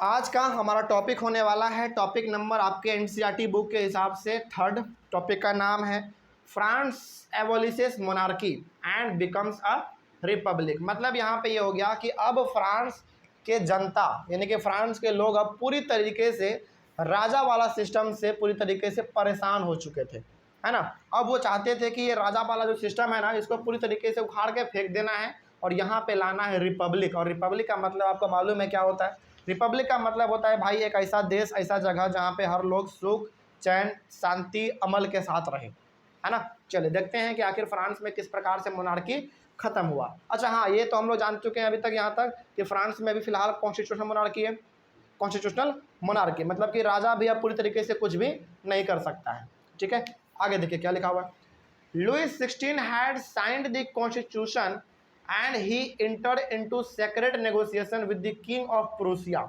आज का हमारा टॉपिक होने वाला है, टॉपिक नंबर आपके एनसीईआरटी बुक के हिसाब से थर्ड। टॉपिक का नाम है France abolishes monarchy and becomes a republic. मतलब यहाँ पे ये हो गया कि अब फ्रांस के जनता यानी कि फ्रांस के लोग अब पूरी तरीके से राजा वाला सिस्टम से पूरी तरीके से परेशान हो चुके थे, है ना। अब वो चाहते थे कि ये राजा वाला जो सिस्टम है ना, इसको पूरी तरीके से उखाड़ के फेंक देना है और यहाँ पे लाना है रिपब्लिक। और रिपब्लिक का मतलब आपको मालूम है क्या होता है। रिपब्लिक का मतलब होता है भाई एक ऐसा देश, ऐसा जगह जहाँ पे हर लोग सुख चैन शांति अमल के साथ रहे, है ना। चलिए देखते हैं कि आखिर फ्रांस में किस प्रकार से मोनार्की खत्म हुआ। अच्छा हाँ, ये तो हम लोग जान चुके हैं अभी तक यहाँ तक कि फ्रांस में अभी फिलहाल कॉन्स्टिट्यूशनल मोनार्की है। कॉन्स्टिट्यूशनल मोनार्की मतलब कि राजा भी अब पूरी तरीके से कुछ भी नहीं कर सकता है। ठीक है, आगे देखिए क्या लिखा हुआ है। Louis 16 had signed the constitution and he entered into secret negotiation with the king of Prussia।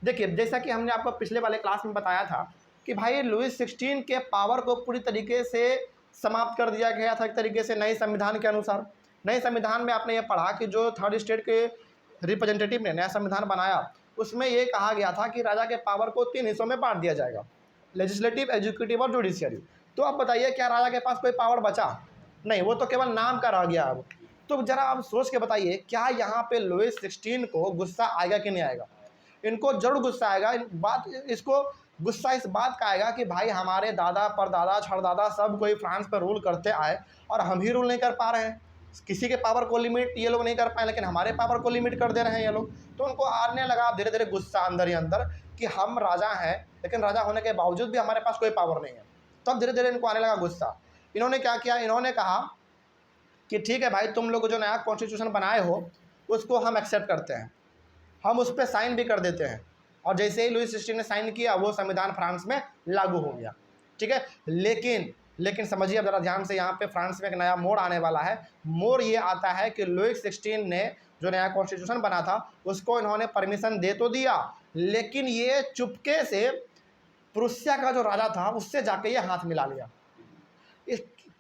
देखिए जैसा कि हमने आपको पिछले वाले क्लास में बताया था कि भाई लुइस 16 के पावर को पूरी तरीके से समाप्त कर दिया गया था एक तरीके से नए संविधान के अनुसार। नए संविधान में आपने ये पढ़ा कि जो थर्ड स्टेट के रिप्रेजेंटेटिव ने नया संविधान बनाया उसमें ये कहा गया था कि राजा के पावर को 3 हिस्सों में बांट दिया जाएगा, लेजिस्लेटिव, एग्जीक्यूटिव और जुडिशियरी। तो अब बताइए क्या राजा के पास कोई पावर बचा? नहीं, वो तो केवल नाम का रह गया अब। तो जरा आप सोच के बताइए क्या यहाँ पे लुइस 16 को गुस्सा आएगा कि नहीं आएगा? इनको जरूर गुस्सा आएगा। इसको गुस्सा इस बात का आएगा कि भाई हमारे दादा परदादा छड़दादा सब कोई फ्रांस पर रूल करते आए और हम ही रूल नहीं कर पा रहे हैं। किसी के पावर को लिमिट ये लोग नहीं कर पाए, लेकिन हमारे पावर को लिमिट कर दे रहे हैं ये लोग। तो उनको आने लगा धीरे धीरे गुस्सा अंदर ही अंदर कि हम राजा हैं लेकिन राजा होने के बावजूद भी हमारे पास कोई पावर नहीं है। तब धीरे धीरे इनको आने लगा गुस्सा। इन्होंने क्या किया, इन्होंने कहा कि ठीक है भाई, तुम लोग जो नया कॉन्स्टिट्यूशन बनाए हो उसको हम एक्सेप्ट करते हैं, हम उस पर साइन भी कर देते हैं। और जैसे ही लुइस 16 ने साइन किया वो संविधान फ्रांस में लागू हो गया। ठीक है, लेकिन समझिए अब ज़रा ध्यान से, यहाँ पे फ्रांस में एक नया मोड़ आने वाला है। मोड़ ये आता है कि लुइस 16 ने जो नया कॉन्स्टिट्यूशन बना था उसको इन्होंने परमिशन दे तो दिया, लेकिन ये चुपके से प्रुसिया का जो राजा था उससे जाके ये हाथ मिला लिया।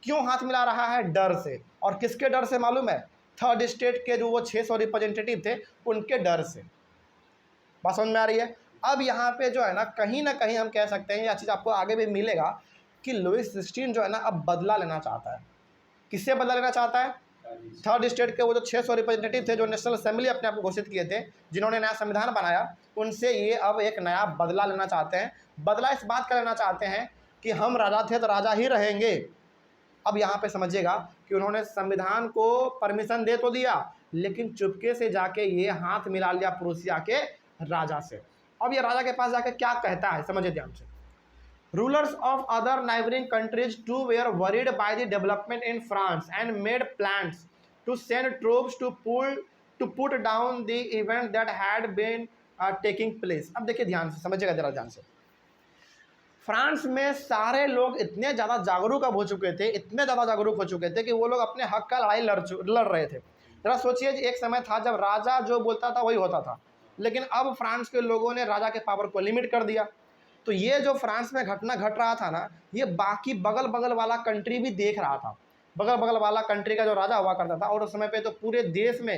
क्यों हाथ मिला रहा है? डर से। और किसके डर से मालूम है? थर्ड स्टेट के जो वो 600 रिप्रेजेंटेटिव थे उनके डर से। बात समझ में आ रही है? अब यहाँ पे जो है ना कहीं हम कह सकते हैं, यह चीज़ आपको आगे भी मिलेगा कि लुइस 16 जो है ना अब बदला लेना चाहता है। किससे बदला लेना चाहता है? थर्ड स्टेट के वो जो 600 रिप्रेजेंटेटिव थे जो नेशनल असेंबली अपने आप को घोषित किए थे, जिन्होंने नया संविधान बनाया, उनसे ये अब एक नया बदला लेना चाहते हैं। बदला इस बात का लेना चाहते हैं कि हम राजा थे तो राजा ही रहेंगे। अब यहाँ पे समझिएगा कि उन्होंने संविधान को परमिशन दे तो दिया, लेकिन चुपके से जाके ये हाथ मिला लिया प्रूसिया के राजा से। अब ये राजा के पास जाके क्या कहता है, समझिए ध्यान से। Rulers of other neighboring countries too were worried by the development in France and made plans to send troops to put down the event that had been taking place। अब देखिए ध्यान से, समझिएगा जरा ध्यान से। फ्रांस में सारे लोग इतने ज़्यादा जागरूक अब हो चुके थे, इतने ज़्यादा जागरूक हो चुके थे कि वो लोग अपने हक का लड़ाई लड़ रहे थे। जरा सोचिए, एक समय था जब राजा जो बोलता था वही होता था, लेकिन अब फ्रांस के लोगों ने राजा के पावर को लिमिट कर दिया। तो ये जो फ्रांस में घटना घट रहा था ना, ये बाकी बगल बगल वाला कंट्री भी देख रहा था। बगल बगल वाला कंट्री का जो राजा हुआ करता था, और उस समय पे तो पूरे देश में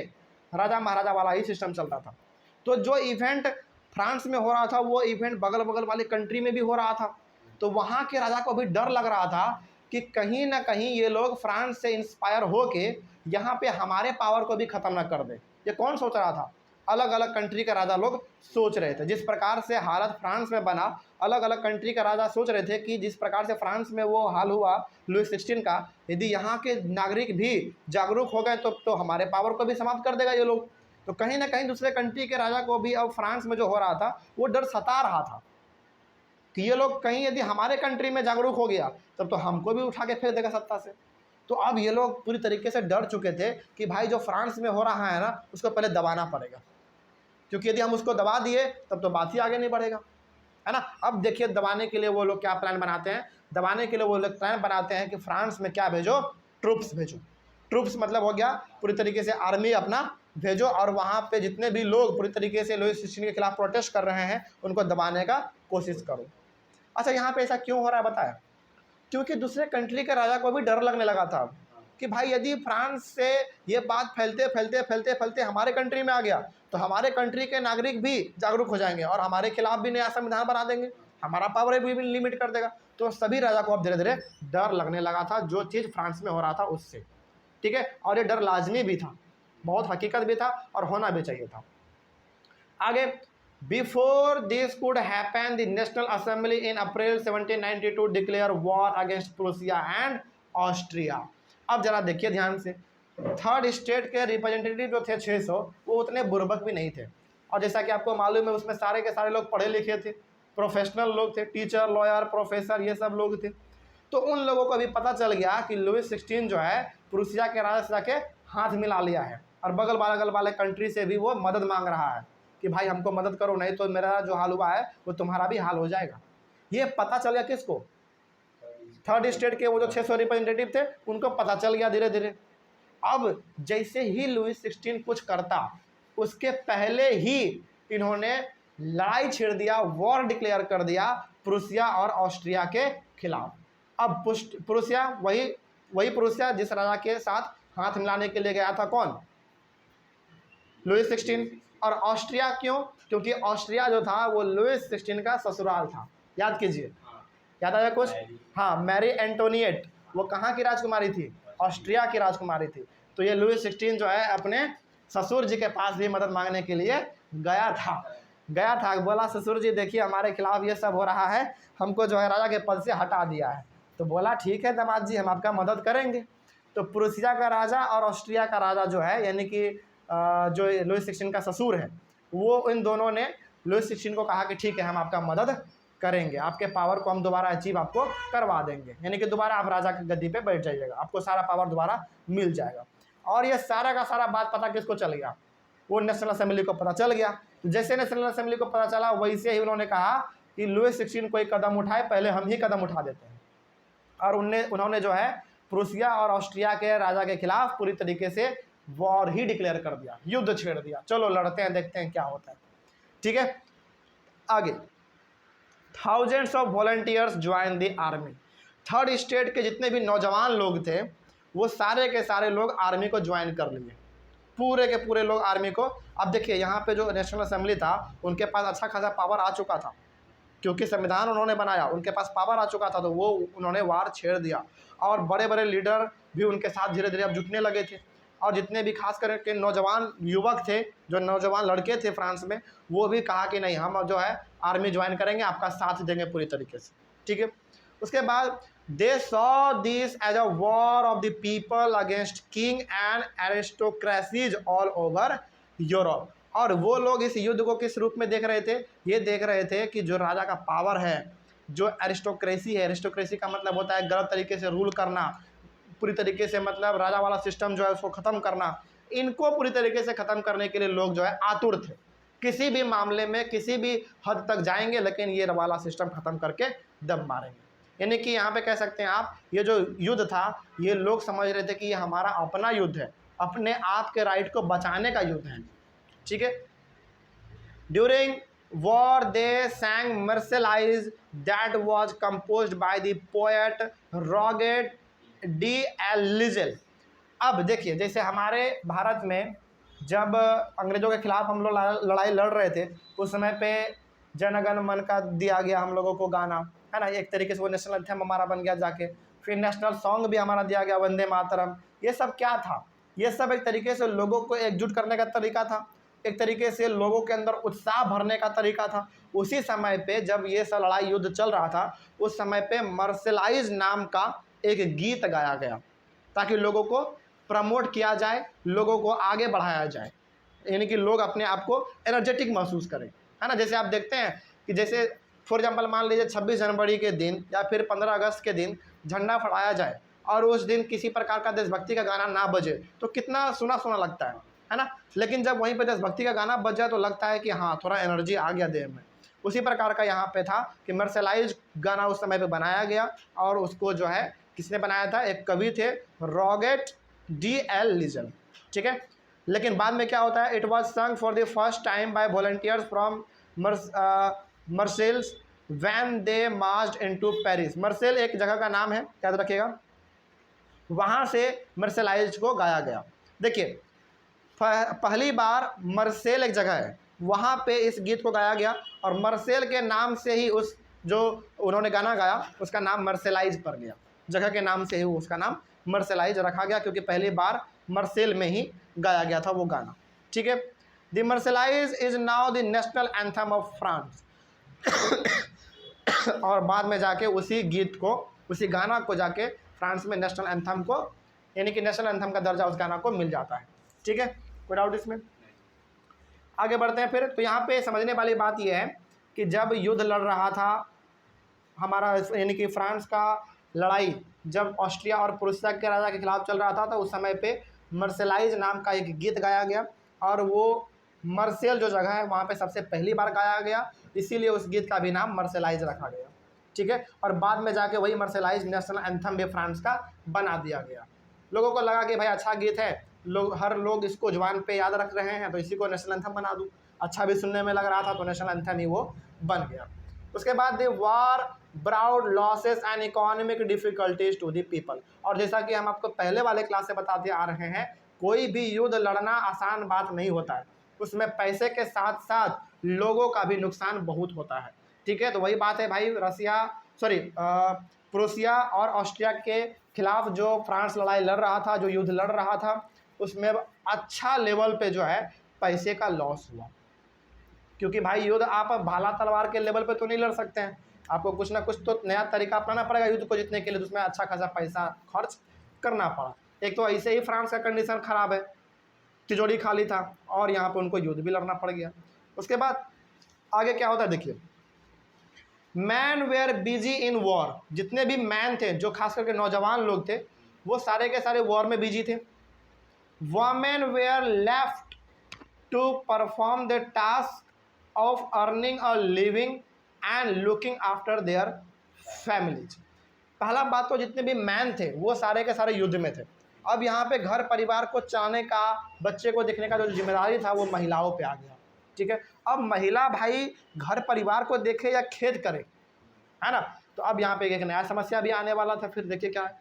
राजा महाराजा वाला ही सिस्टम चलता था। तो जो इवेंट फ्रांस में हो रहा था वो इवेंट बगल बगल वाली कंट्री में भी हो रहा था। तो वहाँ के राजा को भी डर लग रहा था कि कहीं ना कहीं ये लोग फ्रांस से इंस्पायर होके यहाँ पे हमारे पावर को भी ख़त्म ना कर दे। ये कौन सोच रहा था? अलग अलग कंट्री का राजा लोग सोच रहे थे। जिस प्रकार से हालत फ्रांस में बना, अलग अलग कंट्री का राजा सोच रहे थे कि जिस प्रकार से फ्रांस में वो हाल हुआ लुइस 16 का, यदि यहाँ के नागरिक भी जागरूक हो गए तो हमारे पावर को भी समाप्त कर देगा ये लोग। तो कहीं ना कहीं दूसरे कंट्री के राजा को भी अब फ्रांस में जो हो रहा था वो डर सता रहा था कि ये लोग कहीं यदि हमारे कंट्री में जागरूक हो गया तब तो हमको भी उठा के फेंक देगा सत्ता से। तो अब ये लोग पूरी तरीके से डर चुके थे कि भाई जो फ्रांस में हो रहा है ना उसको पहले दबाना पड़ेगा, क्योंकि यदि हम उसको दबा दिए तब तो बात ही आगे नहीं बढ़ेगा, है ना। अब देखिए दबाने के लिए वो लोग क्या प्लान बनाते हैं। दबाने के लिए वो लोग प्लान बनाते हैं कि फ्रांस में क्या भेजो, ट्रूप्स भेजो। ट्रूप्स मतलब हो गया पूरी तरीके से आर्मी अपना भेजो, और वहाँ पे जितने भी लोग पूरी तरीके से लुइस 16 के खिलाफ प्रोटेस्ट कर रहे हैं उनको दबाने का कोशिश करो। अच्छा, यहाँ पे ऐसा क्यों हो रहा है बताया? क्योंकि दूसरे कंट्री के राजा को भी डर लगने लगा था कि भाई यदि फ्रांस से ये बात फैलते फैलते फैलते फैलते हमारे कंट्री में आ गया तो हमारे कंट्री के नागरिक भी जागरूक हो जाएंगे और हमारे खिलाफ भी नया संविधान बना देंगे, हमारा पावर भी लिमिट कर देगा। तो सभी राजा को अब धीरे धीरे डर लगने लगा था जो चीज़ फ्रांस में हो रहा था उससे, ठीक है। और ये डर लाजमी भी था, बहुत हकीकत भी था और होना भी चाहिए था। आगे, before this could happen the national assembly in April 1792 declare war against Prussia and Austria. अब जरा देखिए ध्यान से, थर्ड स्टेट के रिप्रेजेंटेटिव जो थे 600, वो उतने बुर्बक भी नहीं थे। और जैसा कि आपको मालूम है उसमें सारे के सारे लोग पढ़े लिखे थे, प्रोफेशनल लोग थे, टीचर, लॉयर, प्रोफेसर, ये सब लोग थे। तो उन लोगों को भी पता चल गया कि लुइस 16 जो है प्रूसिया के राजा से जाके हाथ मिला लिया है और बगल वाले कंट्री से भी वो मदद मांग रहा है कि भाई हमको मदद करो, नहीं तो मेरा जो हाल हुआ है वो तुम्हारा भी हाल हो जाएगा। ये पता चल गया किसको? थर्ड स्टेट के वो जो 600 रिप्रेजेंटेटिव थे उनको पता चल गया धीरे धीरे। अब जैसे ही लुइस 16 कुछ करता उसके पहले ही इन्होंने लड़ाई छेड़ दिया, वॉर डिक्लेयर कर दिया प्रूसिया और ऑस्ट्रिया के खिलाफ। अब प्रूसिया वही प्रूसिया जिस राजा के साथ हाथ मिलाने के लिए गया था कौन? लुइस 16। और ऑस्ट्रिया क्यों? क्योंकि ऑस्ट्रिया जो था वो लुइस 16 का ससुराल था। याद कीजिए, याद आया कुछ? हाँ, मैरी एंटोनिएट वो कहाँ की राजकुमारी थी? ऑस्ट्रिया की राजकुमारी थी। तो ये लुइस 16 जो है अपने ससुर जी के पास भी मदद मांगने के लिए गया था। बोला ससुर जी देखिए हमारे खिलाफ ये सब हो रहा है, हमको जो है राजा के पद से हटा दिया है। तो बोला ठीक है दामाद जी, हम आपका मदद करेंगे। तो प्रूसिया का राजा और ऑस्ट्रिया का राजा जो है यानी कि जो लुइस 16 का ससुर है, वो इन दोनों ने लुइस 16 को कहा कि ठीक है हम आपका मदद करेंगे, आपके पावर को हम दोबारा अचीव आपको करवा देंगे, यानी कि दोबारा आप राजा की गद्दी पे बैठ जाइएगा, आपको सारा पावर दोबारा मिल जाएगा। और ये सारा का सारा बात पता किसको चल गया? वो नेशनल असेंबली को पता चल गया। जैसे नेशनल असेंबली को पता चला वैसे ही उन्होंने कहा कि लुइस 16 कोई कदम उठाए, पहले हम ही कदम उठा देते हैं। और उन्होंने जो है प्रूसिया और ऑस्ट्रिया के राजा के खिलाफ पूरी तरीके से वॉर ही डिक्लेयर कर दिया, युद्ध छेड़ दिया। चलो लड़ते हैं, देखते हैं क्या होता है, ठीक है। आगे, thousands of volunteers join the army. Third state के जितने भी नौजवान लोग थे वो सारे के सारे लोग आर्मी को ज्वाइन कर लिए, पूरे के पूरे लोग आर्मी को। अब देखिए यहाँ पे जो नेशनल असेंबली था उनके पास अच्छा खासा पावर आ चुका था, क्योंकि संविधान उन्होंने बनाया, उनके पास पावर आ चुका था, तो वो उन्होंने वार छेड़ दिया। और बड़े बड़े लीडर भी उनके साथ धीरे धीरे अब जुटने लगे थे। और जितने भी खास करके नौजवान युवक थे, जो नौजवान लड़के थे फ्रांस में, वो भी कहा कि नहीं हम जो है आर्मी ज्वाइन करेंगे, आपका साथ देंगे पूरी तरीके से, ठीक है। उसके बाद they saw this as a war of the people against king and aristocracies all over Europe. और वो लोग इस युद्ध को किस रूप में देख रहे थे? ये देख रहे थे कि जो राजा का पावर है, जो एरिस्टोक्रेसी है, एरिस्टोक्रेसी का मतलब होता है गलत तरीके से रूल करना, पूरी तरीके से मतलब राजा वाला सिस्टम जो है उसको ख़त्म करना। इनको पूरी तरीके से ख़त्म करने के लिए लोग जो है आतुर थे, किसी भी मामले में किसी भी हद तक जाएंगे, लेकिन ये वाला सिस्टम ख़त्म करके दम मारेंगे। यानी कि यहाँ पे कह सकते हैं आप, ये जो युद्ध था ये लोग समझ रहे थे कि ये हमारा अपना युद्ध है, अपने आप के राइट को बचाने का युद्ध है, ठीक है। During war they sang Marseillaise that was composed by the poet Rouget de Lisle. अब देखिए जैसे हमारे भारत में जब अंग्रेज़ों के खिलाफ हम लोग लड़ाई लड़ रहे थे उस समय पे जनगण मन का दिया गया हम लोगों को गाना, है ना, एक तरीके से वो नेशनल एंथम हमारा बन गया जाके। फिर नेशनल सॉन्ग भी हमारा दिया गया, वंदे मातरम। ये सब क्या था? ये सब एक तरीके से लोगों को एकजुट करने का तरीका था, एक तरीके से लोगों के अंदर उत्साह भरने का तरीका था। उसी समय पे जब ये सब लड़ाई युद्ध चल रहा था उस समय पे मर्सेलाइज नाम का एक गीत गाया गया ताकि लोगों को प्रमोट किया जाए, लोगों को आगे बढ़ाया जाए, यानी कि लोग अपने आप को एनर्जेटिक महसूस करें, है ना। जैसे आप देखते हैं कि जैसे फॉर एग्जांपल मान लीजिए 26 जनवरी के दिन या फिर 15 अगस्त के दिन झंडा फहराया जाए और उस दिन किसी प्रकार का देशभक्ति का गाना ना बजे तो कितना सुना सुना लगता है ना। लेकिन जब वहीं पर देशभक्ति का गाना बज जाए तो लगता है कि हाँ थोड़ा एनर्जी आ गया देह में। उसी प्रकार का यहाँ पे था कि मर्सेलाइज गाना उस समय पे बनाया गया और उसको जो है किसने बनाया था? एक कवि थे रॉगेट डी एलिजेल, ठीक है। लेकिन बाद में क्या होता है? It was sung for the first time by volunteers from Marseilles when they marched into Paris. Marseille एक जगह का नाम है, याद रखिएगा। वहाँ से मर्सेलाइज को गाया गया। देखिए पहली बार मर्सेल एक जगह है, वहाँ पे इस गीत को गाया गया और मर्सेल के नाम से ही उस जो उन्होंने गाना गाया उसका नाम मर्सेलाइज पड़ गया। जगह के नाम से ही उसका नाम मर्सेलाइज रखा गया क्योंकि पहली बार मर्सेल में ही गाया गया था वो गाना। ठीक है, the Marseillaise is now the national anthem of France. और बाद में जाके उसी गीत को, उसी गाना को जाके फ्रांस में नेशनल एंथम को, यानी कि नेशनल एंथम का दर्जा उस गाना को मिल जाता है। ठीक है, कोई डाउट इसमें? आगे बढ़ते हैं फिर। तो यहाँ पे समझने वाली बात यह है कि जब युद्ध लड़ रहा था हमारा, यानी कि फ्रांस का लड़ाई जब ऑस्ट्रिया और प्रूसिया के राजा के खिलाफ चल रहा था तो उस समय पे मर्सेलाइज नाम का एक गीत गाया गया और वो मर्सेल जो जगह है वहाँ पे सबसे पहली बार गाया गया, इसीलिए उस गीत का भी नाम मर्सेलाइज रखा गया। ठीक है, और बाद में जाके वही मर्सेलाइज नेशनल एंथम भी फ्रांस का बना दिया गया। लोगों को लगा कि भाई अच्छा गीत है, हर लोग इसको जुबान पे याद रख रहे हैं तो इसी को नेशनल एंथम बना दूँ, अच्छा भी सुनने में लग रहा था तो नेशनल एंथम ही वो बन गया। उसके बाद the war brought losses and economic difficulties to the people. और जैसा कि हम आपको पहले वाले क्लास से बताते आ रहे हैं, कोई भी युद्ध लड़ना आसान बात नहीं होता है, उसमें पैसे के साथ साथ लोगों का भी नुकसान बहुत होता है। ठीक है, तो वही बात है भाई, प्रूसिया और ऑस्ट्रिया के खिलाफ जो फ्रांस लड़ाई लड़ रहा था, जो युद्ध लड़ रहा था, उसमें अच्छा लेवल पे जो है पैसे का लॉस हुआ। क्योंकि भाई युद्ध आप भाला तलवार के लेवल पे तो नहीं लड़ सकते हैं, आपको कुछ ना कुछ तो नया तरीका अपनाना पड़ेगा युद्ध को जीतने के लिए, तो उसमें अच्छा खासा पैसा खर्च करना पड़ा। एक तो ऐसे ही फ्रांस का कंडीशन खराब है, तिजोरी खाली था और यहाँ पे उनको युद्ध भी लड़ना पड़ गया। उसके बाद आगे क्या होता है देखिए, men were busy in war. जितने भी मैन थे, जो खास करके नौजवान लोग थे, वो सारे के सारे वॉर में बिजी थे। Women were left to perform the task of earning a living and looking after their families. पहला बात तो जितने भी मैन थे वो सारे के सारे युद्ध में थे। अब यहाँ पे घर परिवार को चलाने का, बच्चे को देखने का जो जिम्मेदारी था वो महिलाओं पे आ गया। ठीक है, अब महिला भाई घर परिवार को देखे या खेत करे, है ना, तो अब यहाँ पे एक नया समस्या भी आने वाला था। फिर देखिए क्या है,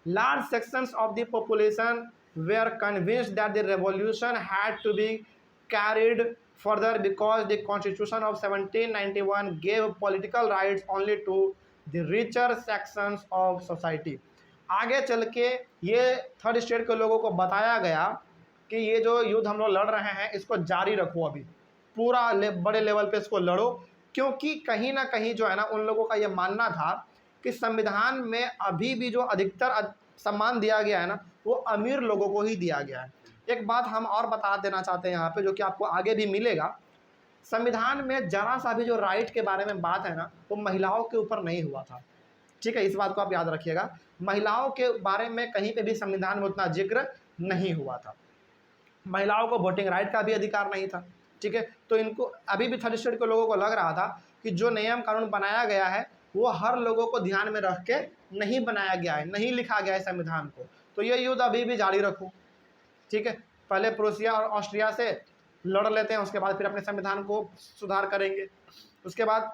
large sections of the population were convinced that the revolution had to be carried further because the constitution of 1791 gave political rights only to the richer sections of society। आगे चल के ये थर्ड स्टेट के लोगों को बताया गया कि ये जो युद्ध हम लोग लड़ रहे हैं इसको जारी रखो, अभी पूरा बड़े लेवल पे इसको लड़ो, क्योंकि कहीं ना कहीं जो है ना उन लोगों का ये मानना था कि संविधान में अभी भी जो अधिकतर सम्मान दिया गया है ना वो अमीर लोगों को ही दिया गया है। एक बात हम और बता देना चाहते हैं यहाँ पे, जो कि आपको आगे भी मिलेगा, संविधान में जरा सा भी जो राइट के बारे में बात है ना वो महिलाओं के ऊपर नहीं हुआ था। ठीक है, इस बात को आप याद रखिएगा, महिलाओं के बारे में कहीं पे भी संविधान में उतना जिक्र नहीं हुआ था। महिलाओं को वोटिंग राइट का भी अधिकार नहीं था। ठीक है, तो इनको अभी भी थर्ड स्टेट के लोगों को लग रहा था कि जो नियम कानून बनाया गया है वो हर लोगों को ध्यान में रख के नहीं बनाया गया है, नहीं लिखा गया है संविधान को, तो ये युद्ध अभी भी जारी रखो। ठीक है, पहले प्रूसिया और ऑस्ट्रिया से लड़ लेते हैं, उसके बाद फिर अपने संविधान को सुधार करेंगे। उसके बाद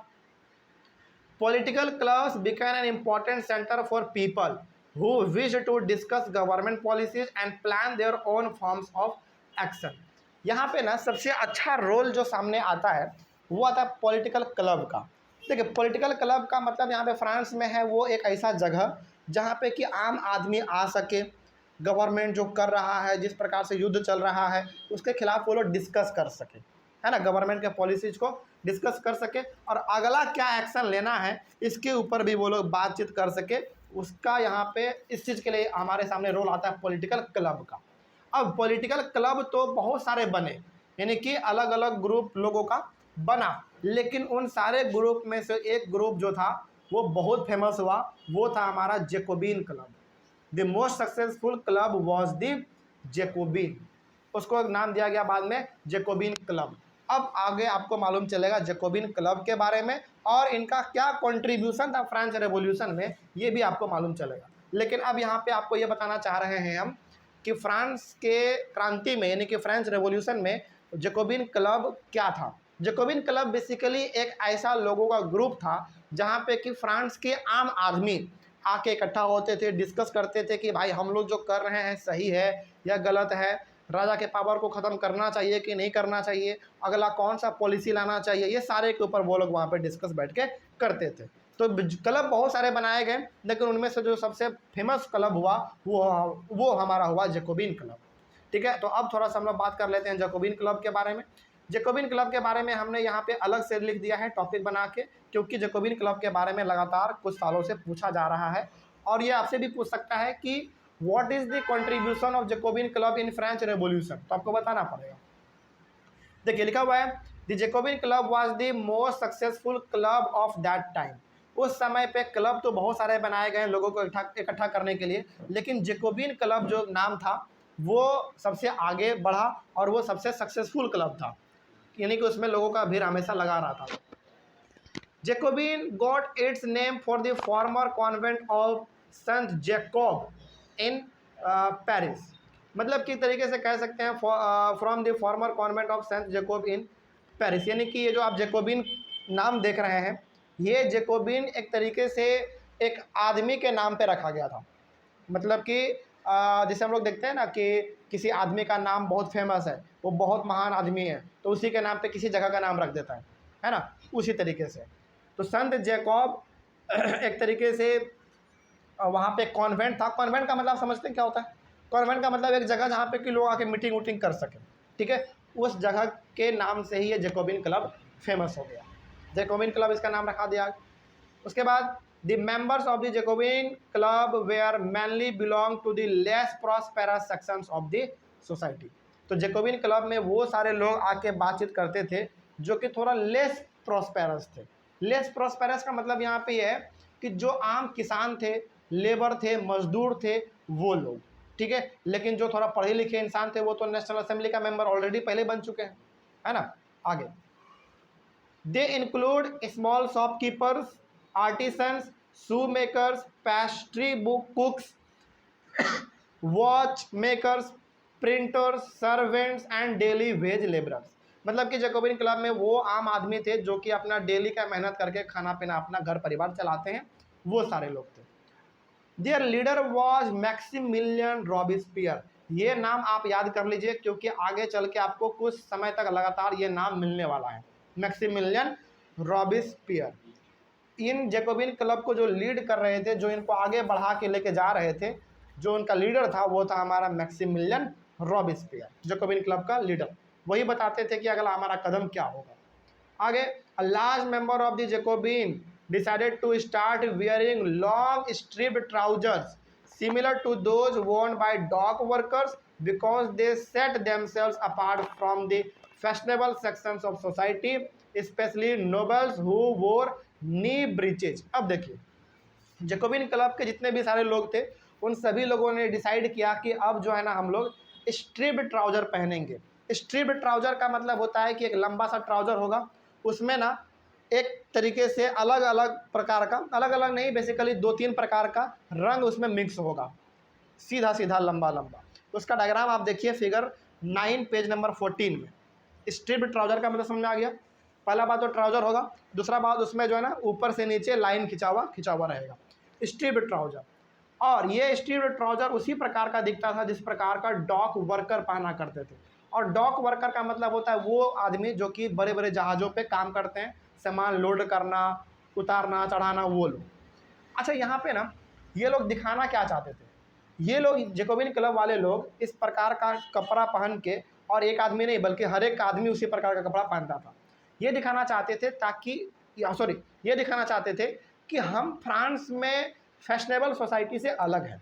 political clubs became an important centre for people who wish to discuss government policies and plan their own forms of action. यहाँ पे ना सबसे अच्छा रोल जो सामने आता है वो आता है पॉलिटिकल क्लब का। देखिए, पॉलिटिकल क्लब का मतलब यहाँ पे फ्रांस में है वो एक ऐसा जगह जहाँ पे कि आम आदमी आ सके, गवर्नमेंट जो कर रहा है, जिस प्रकार से युद्ध चल रहा है उसके खिलाफ वो लोग डिस्कस कर सके, है ना, गवर्नमेंट के पॉलिसीज को डिस्कस कर सके और अगला क्या एक्शन लेना है इसके ऊपर भी वो लोग बातचीत कर सके। उसका यहाँ पे इस चीज़ के लिए हमारे सामने रोल आता है पॉलिटिकल क्लब का। अब पॉलिटिकल क्लब तो बहुत सारे बने, यानी कि अलग अलग ग्रुप लोगों का बना, लेकिन उन सारे ग्रुप में से एक ग्रुप जो था वो बहुत फेमस हुआ, वो था हमारा Jacobin club. The most successful club was the Jacobian, उसको एक नाम दिया गया बाद में जैकोबिन क्लब। अब आगे आपको मालूम चलेगा जैकोबिन क्लब के बारे में और इनका क्या कंट्रीब्यूशन था फ्रेंच रेवोल्यूशन में, ये भी आपको मालूम चलेगा। लेकिन अब यहाँ पे आपको ये बताना चाह रहे हैं हम कि फ्रांस के क्रांति में, यानी कि फ्रेंच रेवोल्यूशन में जैकोबिन क्लब क्या था। जैकोबिन क्लब बेसिकली एक ऐसा लोगों का ग्रुप था जहाँ पे कि फ्रांस के आम आदमी आके इकट्ठा होते थे, डिस्कस करते थे कि भाई हम लोग जो कर रहे हैं सही है या गलत है, राजा के पावर को ख़त्म करना चाहिए कि नहीं करना चाहिए, अगला कौन सा पॉलिसी लाना चाहिए, ये सारे के ऊपर वो लोग वहाँ पे डिस्कस बैठ के करते थे। तो क्लब बहुत सारे बनाए गए, लेकिन उनमें से जो सबसे फेमस क्लब हुआ वो हमारा हुआ जैकोबिन क्लब। ठीक है, तो अब थोड़ा सा हम लोग बात कर लेते हैं जैकोबिन क्लब के बारे में। जैकोबिन क्लब के बारे में हमने यहाँ पे अलग से लिख दिया है टॉपिक बना के, क्योंकि जैकोबिन क्लब के बारे में लगातार कुछ सालों से पूछा जा रहा है, और ये आपसे भी पूछ सकता है कि what is the contribution of Jacobin club in French revolution, तो आपको बताना पड़ेगा। देखिए लिखा हुआ है, the Jacobin club was the most successful club of that time. उस समय पे क्लब तो बहुत सारे बनाए गए लोगों को इकट्ठा करने के लिए, लेकिन जैकोबिन क्लब जो नाम था वो सबसे आगे बढ़ा और वो सबसे सक्सेसफुल क्लब था, यानी कि उसमें लोगों का भीड़ हमेशा लगा रहा था। Jacobin got its name for the former convent of Saint Jacob in Paris, मतलब कि तरीके से कह सकते हैं from the former convent of Saint Jacob in Paris, यानी कि ये जो आप जैकोबिन नाम देख रहे हैं, ये जैकोबिन एक तरीके से एक आदमी के नाम पे रखा गया था। मतलब कि जैसे हम लोग देखते हैं ना कि किसी आदमी का नाम बहुत फेमस है, वो बहुत महान आदमी है, तो उसी के नाम पे किसी जगह का नाम रख देता है ना, उसी तरीके से। तो संत जैकोब एक तरीके से वहाँ पे कॉन्वेंट था। कॉन्वेंट का मतलब समझते हैं क्या होता है? कॉन्वेंट का मतलब एक जगह जहाँ पे कि लोग आके मीटिंग वूटिंग कर सकें। ठीक है, उस जगह के नाम से ही ये जैकोबिन क्लब फेमस हो गया, जैकोबिन क्लब इसका नाम रखा दिया। उसके बाद the members of the Jacobin club were mainly belong to the less prosperous sections of the society. तो जैकोबिन क्लब में वो सारे लोग आके बातचीत करते थे जो कि थोड़ा लेस प्रॉस्पेरस थे। लेस प्रॉस्पेरस का मतलब यहाँ पे ये है कि जो आम किसान थे, लेबर थे, मजदूर थे, वो लोग। ठीक है, लेकिन जो थोड़ा पढ़े लिखे इंसान थे वो तो नेशनल असेंबली का मेंबर ऑलरेडी पहले बन चुके हैं, है ना। आगे they include small shopkeepers, artisans, shoe makers, pastry book कुक्स, watch makers, printers, servants and daily veg labourers. मतलब कि जैकोबिन क्लब में वो आम आदमी थे जो कि अपना डेली का मेहनत करके खाना पीना अपना घर परिवार चलाते हैं, वो सारे लोग थे। Their leader was Maximilian Robespierre. ये नाम आप याद कर लीजिए, क्योंकि आगे चल के आपको कुछ समय तक लगातार ये नाम मिलने वाला है, मैक्सिमिलियन रॉबिस्पियर। इन जैकोबिन क्लब को जो लीड कर रहे थे, जो इनको आगे बढ़ा के लेके जा रहे थे, जो उनका लीडर था वो था हमारा मैक्सिमिलियन रॉबिस्पियर, जैकोबिन क्लब का लीडर। वही बताते थे कि अगला हमारा कदम क्या होगा। आगे a large member of the Jacobian decided to start wearing long striped trousers similar to those worn by dock workers because they set themselves apart from the fashionable sections of society, especially nobles who wore knee breeches। अब देखिए, Jacobian club के जितने भी सारे लोग थे, उन सभी लोगों ने डिसाइड किया कि अब जो है ना हम लोग स्ट्रिप्ड ट्राउज़र पहनेंगे। स्ट्रिप्ड ट्राउज़र का मतलब होता है कि एक लंबा सा ट्राउज़र होगा, उसमें ना एक तरीके से अलग अलग प्रकार का, अलग अलग नहीं बेसिकली 2-3 प्रकार का रंग उसमें मिक्स होगा, सीधा सीधा लंबा लंबा। उसका डायग्राम आप देखिए फिगर 9 पेज नंबर 14 में। स्ट्रिप्ड ट्राउज़र का मतलब समझ में आ गया। पहला बात तो ट्राउज़र होगा, दूसरा बात उसमें जो है ना ऊपर से नीचे लाइन खिंचा हुआ रहेगा, स्ट्रिप्ड ट्राउज़र। और ये स्ट्रिप्ड ट्राउज़र उसी प्रकार का दिखता था जिस प्रकार का डॉक वर्कर पहना करते थे। और डॉक वर्कर का मतलब होता है वो आदमी जो कि बड़े बड़े जहाज़ों पे काम करते हैं, सामान लोड करना, उतारना, चढ़ाना, वो लोग। अच्छा, यहाँ पे ना ये लोग दिखाना क्या चाहते थे? ये लोग जैकोबिन क्लब वाले लोग इस प्रकार का कपड़ा पहन के, और एक आदमी नहीं बल्कि हर एक आदमी उसी प्रकार का कपड़ा पहनता था, ये दिखाना चाहते थे ये दिखाना चाहते थे कि हम फ्रांस में फैशनेबल सोसाइटी से अलग हैं।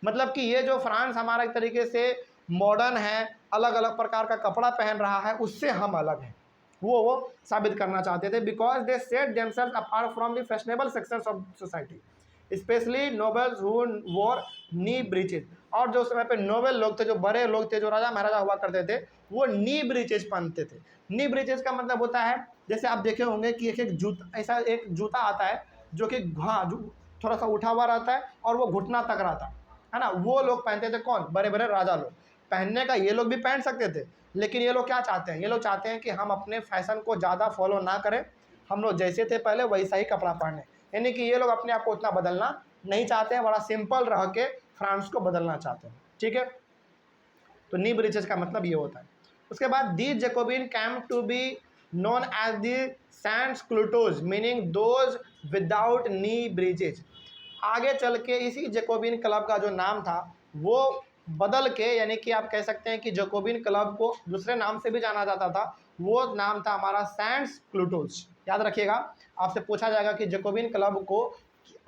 मतलब कि ये जो फ्रांस हमारा एक तरीके से मॉडर्न है, अलग अलग प्रकार का कपड़ा पहन रहा है, उससे हम अलग हैं, वो साबित करना चाहते थे। Because they set themselves apart from the fashionable sections of society, specially nobles who वोर नी ब्रीचेज। और जो समय पे नोबल लोग थे, जो बड़े लोग थे, जो राजा महाराजा हुआ करते थे, वो नी ब्रीचेज पहनते थे। नी ब्रीचेज का मतलब होता है, जैसे आप देखे होंगे कि एक जूता, ऐसा एक जूता आता है जो कि थोड़ा सा उठा हुआ रहता है और वो घुटना तक रहता है ना, वो लोग पहनते थे। कौन? बड़े बड़े राजा लोग। पहनने का ये लोग भी पहन सकते थे, लेकिन ये लोग क्या चाहते हैं? ये लोग चाहते हैं कि हम अपने फैशन को ज़्यादा फॉलो ना करें, हम लोग जैसे थे पहले वैसा ही कपड़ा पहने, यानी कि ये लोग अपने आप को उतना बदलना नहीं चाहते हैं, बड़ा सिंपल रह के फ्रांस को बदलना चाहते हैं। ठीक है, तो नी ब्रिजेस का मतलब ये होता है। उसके बाद the Jacobin came to be known as the sans culottes meaning those without knee breeches. आगे चल के इसी जैकोबिन क्लब का जो नाम था वो बदल के, यानी कि आप कह सकते हैं कि जैकोबिन क्लब को दूसरे नाम से भी जाना जाता था, वो नाम था हमारा सैंस क्लूटोज। याद रखिएगा, आपसे पूछा जाएगा कि जैकोबिन क्लब को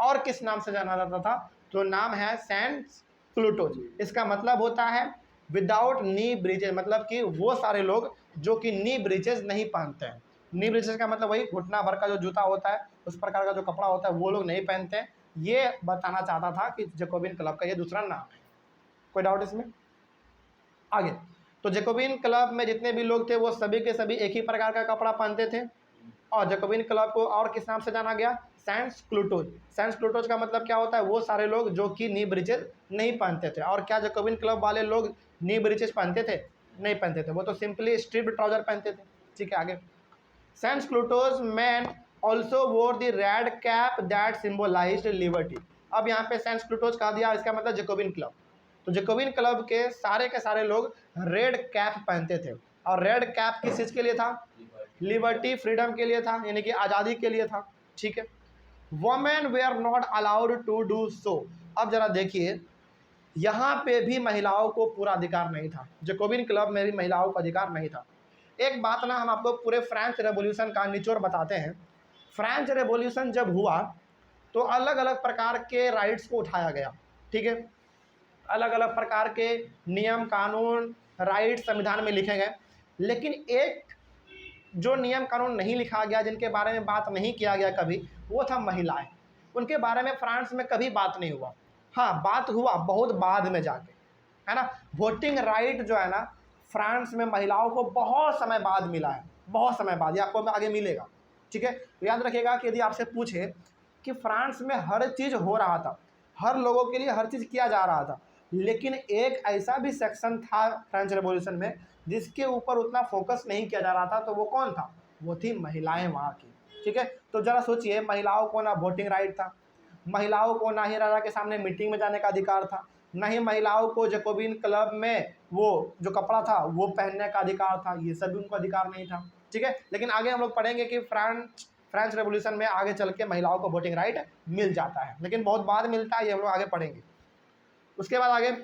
और किस नाम से जाना जाता था, तो नाम है सैंस क्लूटोज। इसका मतलब होता है विदाउट नी ब्रिजेज, मतलब कि वो सारे लोग जो कि नी ब्रिजेज नहीं पहनते हैं। नी ब्रिजेज का मतलब वही घुटना भर का जो जूता होता है, उस प्रकार का जो कपड़ा होता है, वो लोग नहीं पहनते हैं। ये बताना चाहता था कि जैकोबिन क्लब का ये दूसरा नाम है। कोई डाउट इसमें? आगे, तो जैकोबिन क्लब में जितने भी लोग थे वो सभी के सभी एक ही प्रकार का कपड़ा पहनते थे, और जैकोबिन क्लब को और किस नाम से जाना गया? सैंस क्लूटोज। सैंस क्लूटोज का मतलब क्या होता है? वो सारे लोग जो कि नी ब्रिजेज नहीं पहनते थे। और क्या जैकोबिन क्लब वाले लोग नी ब्रिजेज पहनते थे? नहीं पहनते थे, वो तो सिंपली स्ट्रिप्ड ट्राउजर पहनते थे। ठीक है, आगे, sans culottes men also wore the red cap that symbolized liberty. अब यहाँ पे सैंस क्लूटोज कहा दिया, इसका मतलब जैकोबिन क्लब। तो जैकोबिन क्लब के सारे लोग रेड कैप पहनते थे, और रेड कैप किस चीज़ के लिए था? लिबर्टी, फ्रीडम के लिए था, यानी कि आज़ादी के लिए था। ठीक है, वोमेन वे are not allowed to do so. अब जरा देखिए, यहाँ पे भी महिलाओं को पूरा अधिकार नहीं था, जैकोबिन क्लब में भी महिलाओं को अधिकार नहीं था। एक बात ना, हम आपको पूरे फ्रेंच रेवोल्यूशन का निचोड़ बताते हैं। फ्रेंच रेवोल्यूशन जब हुआ तो अलग अलग प्रकार के राइट्स को उठाया गया। ठीक है, अलग अलग प्रकार के नियम कानून राइट संविधान में लिखे गए, लेकिन एक जो नियम कानून नहीं लिखा गया, जिनके बारे में बात नहीं किया गया कभी, वो था महिलाएं। उनके बारे में फ्रांस में कभी बात नहीं हुआ। हाँ, बात हुआ बहुत बाद में जाके, है ना। वोटिंग राइट जो है ना, फ्रांस में महिलाओं को बहुत समय बाद मिला है, बहुत समय बाद, ये आपको आगे मिलेगा। ठीक है, तो याद रखिएगा कि यदि आपसे पूछे कि फ्रांस में हर चीज़ हो रहा था, हर लोगों के लिए हर चीज़ किया जा रहा था, लेकिन एक ऐसा भी सेक्शन था फ्रेंच रेवोल्यूशन में जिसके ऊपर उतना फोकस नहीं किया जा रहा था, तो वो कौन था? वो थी महिलाएं वहाँ की। ठीक है, तो जरा सोचिए, महिलाओं को ना वोटिंग राइट था, महिलाओं को ना ही राजा के सामने मीटिंग में जाने का अधिकार था, ना ही महिलाओं को जैकोबिन क्लब में वो जो कपड़ा था वो पहनने का अधिकार था, ये सब उनको अधिकार नहीं था। ठीक है, लेकिन आगे हम लोग पढ़ेंगे कि फ्रेंच रेवोल्यूशन में आगे चल के महिलाओं को वोटिंग राइट मिल जाता है, लेकिन बहुत बाद मिलता है, ये हम लोग आगे पढ़ेंगे। उसके बाद आगे,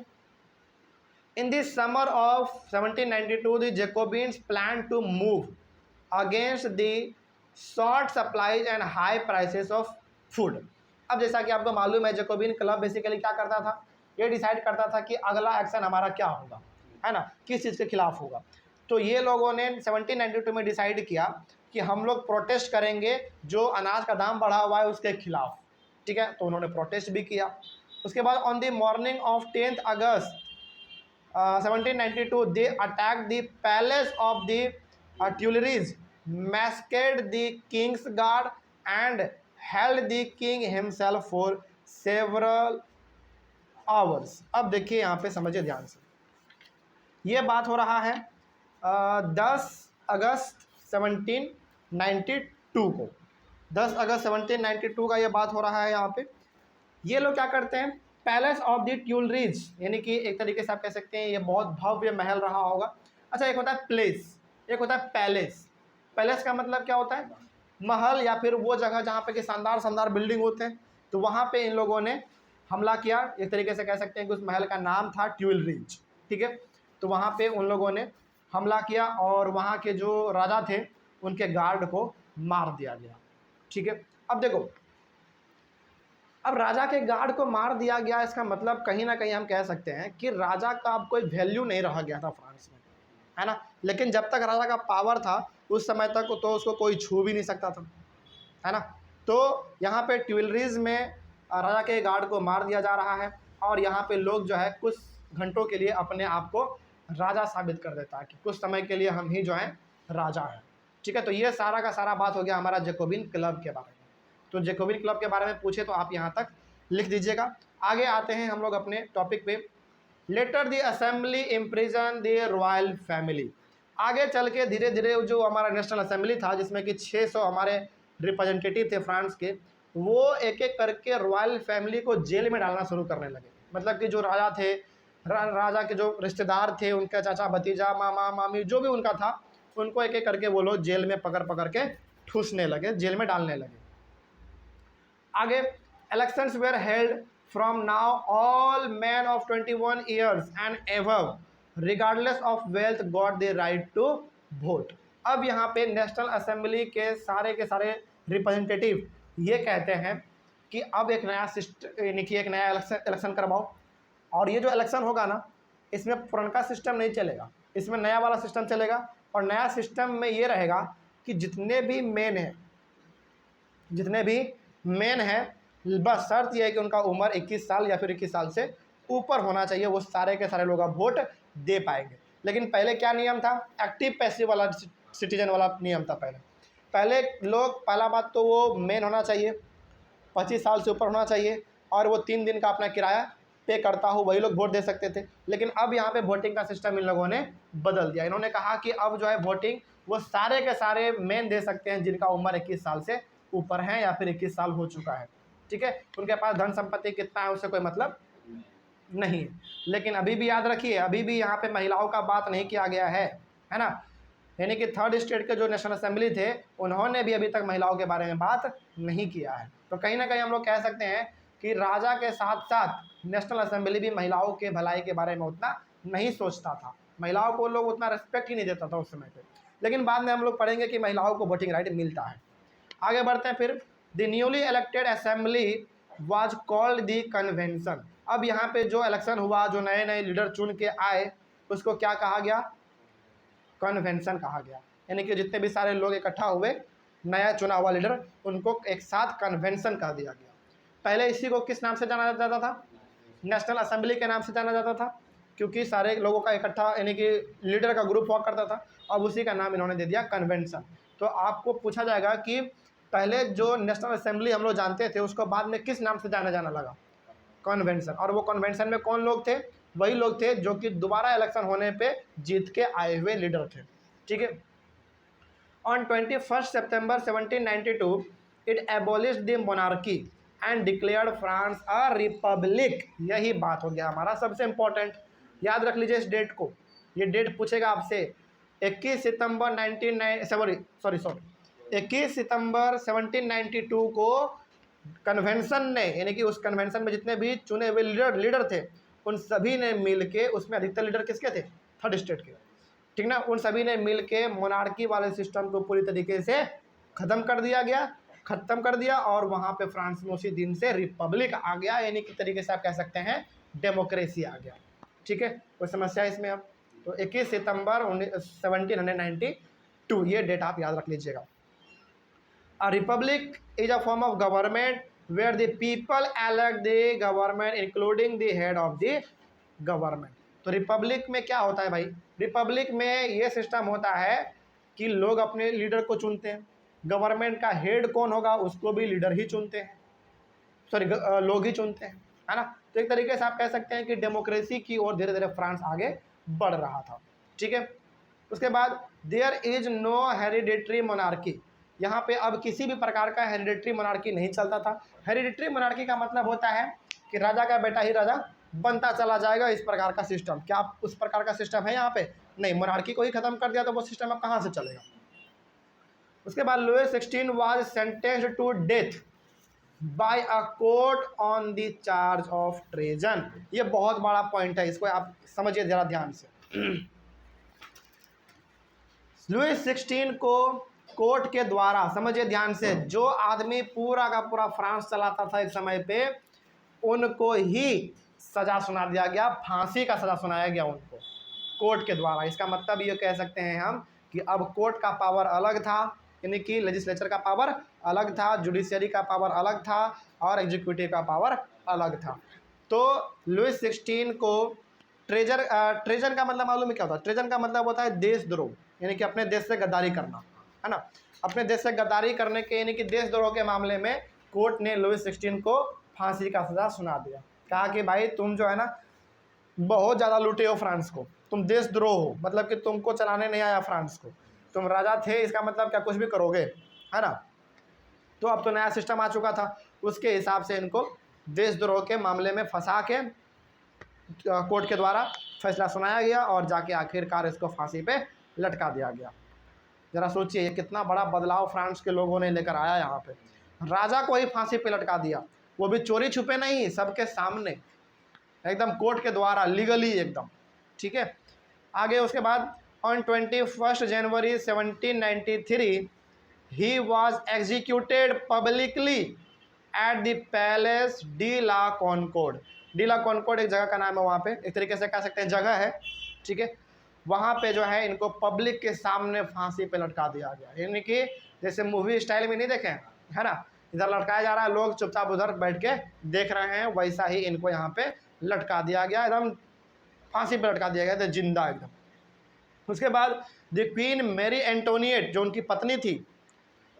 in the summer of 1792 the Jacobins plan to move against the short supplies and high prices of food. अब जैसा कि आपको मालूम है, जैकोबिन क्लब बेसिकली क्या करता था? ये डिसाइड करता था कि अगला एक्शन हमारा क्या होगा, है ना, किस चीज़ के खिलाफ होगा। तो ये लोगों ने 1792 में डिसाइड किया कि हम लोग प्रोटेस्ट करेंगे जो अनाज का दाम बढ़ा हुआ है उसके खिलाफ। ठीक है, तो उन्होंने प्रोटेस्ट भी किया। उसके बाद on the morning of 10 August 1792 they attack the palace of the Tuileries, massacred the king's guard and held the king himself for several hours. अब देखिए, यहाँ पे समझिए ध्यान से, ये बात हो रहा है 10 अगस्त 1792 को, 10 अगस्त 1792 का ये बात हो रहा है। यहाँ पे ये लोग क्या करते हैं? पैलेस ऑफ द ट्यूलरीज, यानी कि एक तरीके से आप कह सकते हैं ये बहुत भव्य महल रहा होगा। अच्छा, एक होता है प्लेस, एक होता है पैलेस। पैलेस का मतलब क्या होता है? महल, या फिर वो जगह जहाँ पे कि शानदार शानदार बिल्डिंग होते हैं। तो वहाँ पे इन लोगों ने हमला किया, एक तरीके से कह सकते हैं कि उस महल का नाम था ट्यूलरीज। ठीक है, तो वहाँ पे उन लोगों ने हमला किया और वहाँ के जो राजा थे उनके गार्ड को मार दिया गया। ठीक है, अब देखो, अब राजा के गार्ड को मार दिया गया, इसका मतलब कहीं ना कहीं हम कह सकते हैं कि राजा का अब कोई वैल्यू नहीं रह गया था फ्रांस में, है ना। लेकिन जब तक राजा का पावर था उस समय तक तो उसको कोई छू भी नहीं सकता था, है ना। तो यहाँ पे ट्यूलरीज में राजा के गार्ड को मार दिया जा रहा है, और यहाँ पे लोग जो है कुछ घंटों के लिए अपने आप को राजा साबित कर देता है कि कुछ समय के लिए हम ही जो हैं राजा हैं। ठीक है, तो ये सारा का सारा बात हो गया हमारा जैकोबिन क्लब के बारे में। तो जैकोबिन क्लब के बारे में पूछे तो आप यहाँ तक लिख दीजिएगा। आगे आते हैं हम लोग अपने टॉपिक पे। Later the assembly imprison the royal family. आगे चल के धीरे धीरे जो हमारा नेशनल असेंबली था, जिसमें कि 600 हमारे रिप्रेजेंटेटिव थे फ्रांस के, वो एक एक करके रॉयल फैमिली को जेल में डालना शुरू करने लगे। मतलब कि जो राजा थे, राजा के जो रिश्तेदार थे, उनका चाचा भतीजा मामा मामी जो भी उनका था, उनको एक एक करके वो लोग जेल में पकड़ पकड़ के ठूसने लगे, जेल में डालने लगे। आगे, elections were held from now all men of 21 years and above regardless of wealth got the right to vote. अब यहाँ पे नेशनल असेंबली के सारे रिप्रेजेंटेटिव ये कहते हैं कि अब एक नया सिस्टम, यानी कि एक नया इलेक्शन करवाओ, और ये जो इलेक्शन होगा ना, इसमें पुराना सिस्टम नहीं चलेगा, इसमें नया वाला सिस्टम चलेगा। और नया सिस्टम में ये रहेगा कि जितने भी मेन हैं, बस शर्त यह है कि उनका उम्र 21 साल या फिर 21 साल से ऊपर होना चाहिए, वो सारे के सारे लोग अब वोट दे पाएंगे। लेकिन पहले क्या नियम था? एक्टिव पैसिव वाला सिटीजन वाला नियम था। पहले लोग, पहला बात तो वो मेन होना चाहिए, 25 साल से ऊपर होना चाहिए, और वो 3 दिन का अपना किराया पे करता हो, वही लोग वोट दे सकते थे। लेकिन अब यहाँ पे वोटिंग का सिस्टम इन लोगों ने बदल दिया। इन्होंने कहा कि अब जो है वोटिंग वो सारे के सारे मेन दे सकते हैं जिनका उम्र 21 साल से ऊपर है या फिर 21 साल हो चुका है। ठीक है, उनके पास धन संपत्ति कितना है उससे कोई मतलब नहीं है। लेकिन अभी भी याद रखिए, अभी भी यहाँ पे महिलाओं का बात नहीं किया गया है ना। यानी कि थर्ड स्टेट के जो नेशनल असेंबली थे, उन्होंने भी अभी तक महिलाओं के बारे में बात नहीं किया है। तो कहीं ना कहीं हम लोग कह सकते हैं कि राजा के साथ साथ नेशनल असेंबली भी महिलाओं के भलाई के बारे में उतना नहीं सोचता था, महिलाओं को लोग उतना रिस्पेक्ट ही नहीं देता था उस समय पे। लेकिन बाद में हम लोग पढ़ेंगे कि महिलाओं को वोटिंग राइट मिलता है। आगे बढ़ते हैं फिर। The newly elected assembly was called the convention. अब यहाँ पे जो इलेक्शन हुआ, जो नए नए लीडर चुन के आए, उसको क्या कहा गया? कन्वेंशन कहा गया। यानी कि जितने भी सारे लोग इकट्ठा हुए, नया चुना हुआ लीडर, उनको एक साथ कन्वेंशन कह दिया गया। पहले इसी को किस नाम से जाना जाता था? नेशनल असेंबली के नाम से जाना जाता था, क्योंकि सारे लोगों का इकट्ठा, यानी कि लीडर का ग्रुप हुआ करता था। अब उसी का नाम इन्होंने दे दिया कन्वेंशन। तो आपको पूछा जाएगा कि पहले जो नेशनल असेंबली हम लोग जानते थे, उसको बाद में किस नाम से जाना लगा? कन्वेंशन। और वो कन्वेंशन में कौन लोग थे? वही लोग थे जो कि दोबारा इलेक्शन होने पे जीत के आए हुए लीडर थे। ठीक है। On 21 September 1792 it abolished the monarchy and declared France a republic. यही बात हो गया हमारा सबसे इंपॉर्टेंट। याद रख लीजिए इस डेट को, ये डेट पूछेगा आपसे। 21 सितंबर 1792 को कन्वेंशन ने, यानी कि उस कन्वेंशन में जितने भी चुने हुए लीडर थे, उन सभी ने मिल के, उसमें अधिकतर लीडर किसके थे? थर्ड स्टेट के। ठीक ना, उन सभी ने मिल के मोनार्की वाले सिस्टम को पूरी तरीके से ख़त्म कर दिया और वहाँ पे फ्रांस में उसी दिन से रिपब्लिक आ गया, यानी कि तरीके से आप कह सकते हैं डेमोक्रेसी आ गया। ठीक है, कोई समस्या है इसमें? अब तो 21 सितंबर 1792 ये डेट आप याद रख लीजिएगा। A republic is a form of government where the people elect the government including the head of the government। तो रिपब्लिक में क्या होता है भाई? रिपब्लिक में ये सिस्टम होता है कि लोग अपने लीडर को चुनते हैं, गवर्नमेंट का हेड कौन होगा उसको भी लीडर ही चुनते हैं, लोग ही चुनते हैं, है ना। तो एक तरीके से आप कह सकते हैं कि डेमोक्रेसी की ओर धीरे धीरे फ्रांस आगे बढ़ रहा था। ठीक है। उसके बाद there is no hereditary monarchy. यहाँ पे अब किसी भी प्रकार का हेरिडेटरी मोनार्की नहीं चलता था। हेरिडेटरी मोनार्की का मतलब होता है कि राजा का बेटा ही राजा बनता चला जाएगा, इस प्रकार का सिस्टम। क्या आप उस प्रकार का सिस्टम है यहाँ पे? नहीं, मोनार्की को ही खत्म कर दिया तो वो सिस्टम अब कहाँ से चलेगा? उसके बाद Louis 16 was sentenced to death by a court on the charge of treason. ये बहुत बड़ा पॉइंट है, इसको आप समझिए जरा ध्यान से। लुई 16 को कोर्ट के द्वारा, समझिए ध्यान से, जो आदमी पूरा का पूरा फ्रांस चलाता था इस समय पे, उनको ही सजा सुना दिया गया, फांसी का सजा सुनाया गया उनको कोर्ट के द्वारा। इसका मतलब ये कह सकते हैं हम कि अब कोर्ट का पावर अलग था, यानी कि लेजिस्लेचर का पावर अलग था, जुडिशरी का पावर अलग था और एग्जीक्यूटिव का पावर अलग था। तो लुई 16 को ट्रेजन का मतलब मालूम है क्या होता है? ट्रेजन का मतलब होता है देशद्रोह, यानी कि अपने देश से गद्दारी करना, है ना। अपने देश से गद्दारी करने के, यानी कि देशद्रोह के मामले में कोर्ट ने लुई 16 को फांसी का सजा सुना दिया। कहा कि भाई तुम जो है ना बहुत ज़्यादा लूटे हो फ्रांस को, तुम देशद्रोह हो, मतलब कि तुमको चलाने नहीं आया फ्रांस को, तुम राजा थे, इसका मतलब क्या कुछ भी करोगे, है ना। तो अब तो नया सिस्टम आ चुका था। उसके हिसाब से इनको देशद्रोह के मामले में फंसा के कोर्ट के द्वारा फैसला सुनाया गया और जाके आखिरकार इसको फांसी पे लटका दिया गया। ज़रा सोचिए ये कितना बड़ा बदलाव फ्रांस के लोगों ने लेकर आया। यहाँ पे राजा को ही फांसी पे लटका दिया, वो भी चोरी छुपे नहीं, सबके सामने, एकदम कोर्ट के द्वारा, लीगली एकदम। ठीक है, आगे उसके बाद on 21 January 1793 he was executed publicly at the Palace de la Concorde. De la Concorde एक जगह का नाम है, वहाँ पे एक तरीके से कह सकते हैं जगह है। ठीक है, वहाँ पे जो है इनको पब्लिक के सामने फांसी पे लटका दिया गया। यानी कि जैसे मूवी स्टाइल में नहीं देखे है ना, इधर लटकाया जा रहा है, लोग चुपचाप उधर बैठ के देख रहे हैं, वैसा ही इनको यहाँ पे लटका दिया गया, एकदम फांसी पे लटका दिया गया था जिंदा एकदम। उसके बाद द क्वीन मैरी एंटोनिएट, जो उनकी पत्नी थी,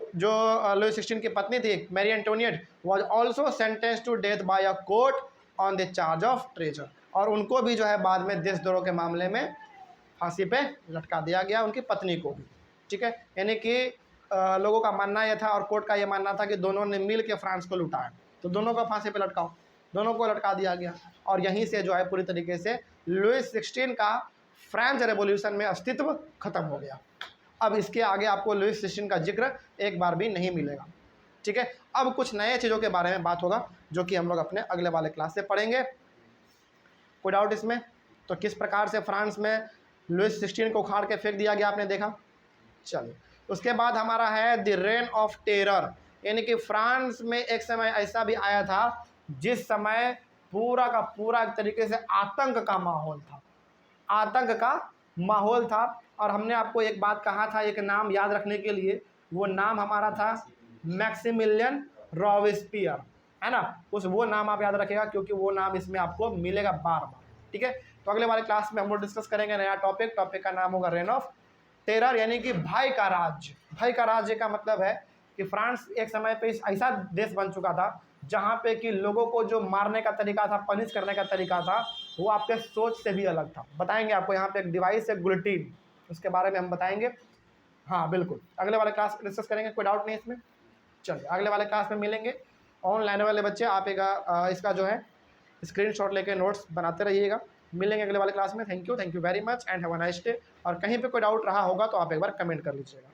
जो लुई 16 की पत्नी थी Marie Antoinette, was also sentence to death by a court on the charge of treason. और उनको भी जो है बाद में देशद्रोह के मामले में फांसी पे लटका दिया गया, उनकी पत्नी को भी। ठीक है, यानी कि लोगों का मानना यह था और कोर्ट का यह मानना था कि दोनों ने मिल के फ्रांस को लुटाया, तो दोनों को फांसी पे लटकाओ, दोनों को लटका दिया गया। और यहीं से जो है पूरी तरीके से लुई 16 का फ्रेंच रेवोल्यूशन में अस्तित्व खत्म हो गया। अब इसके आगे आपको लुई 16 का जिक्र एक बार भी नहीं मिलेगा। ठीक है, अब कुछ नए चीज़ों के बारे में बात होगा जो कि हम लोग अपने अगले वाले क्लास से पढ़ेंगे। कोई डाउट इसमें? तो किस प्रकार से फ्रांस में लुई 16 को उखाड़ के फेंक दिया गया आपने देखा। चलिए, उसके बाद हमारा है द रेन ऑफ टेरर, यानी कि फ्रांस में एक समय ऐसा भी आया था जिस समय पूरा का पूरा एक तरीके से आतंक का माहौल था, आतंक का माहौल था। और हमने आपको एक बात कहा था, एक नाम याद रखने के लिए, वो नाम हमारा था मैक्सिमिलियन रॉबेस्पियर, है ना। वो नाम आप याद रखिएगा क्योंकि वो नाम इसमें आपको मिलेगा बार बार। ठीक है, तो अगले वाले क्लास में हम लोग डिस्कस करेंगे नया टॉपिक का नाम होगा रेन ऑफ टेरर, यानी कि भय का राज्य। भय का राज्य का मतलब है कि फ्रांस एक समय पे ऐसा देश बन चुका था जहाँ पे कि लोगों को जो मारने का तरीका था, पनिश करने का तरीका था, वो आपके सोच से भी अलग था। बताएंगे आपको, यहाँ पे एक डिवाइस है गुलेटिन, उसके बारे में हम बताएंगे। हाँ बिल्कुल, अगले वाले क्लास में डिस्कस करेंगे, कोई डाउट नहीं इसमें। चलिए, अगले वाले क्लास में मिलेंगे। ऑनलाइन वाले बच्चे आप एक इसका जो है स्क्रीनशॉट लेके नोट्स बनाते रहिएगा। मिलेंगे अगले वाले क्लास में। Thank you very much and have a nice day. और कहीं पे कोई डाउट रहा होगा तो आप एक बार कमेंट कर लीजिएगा।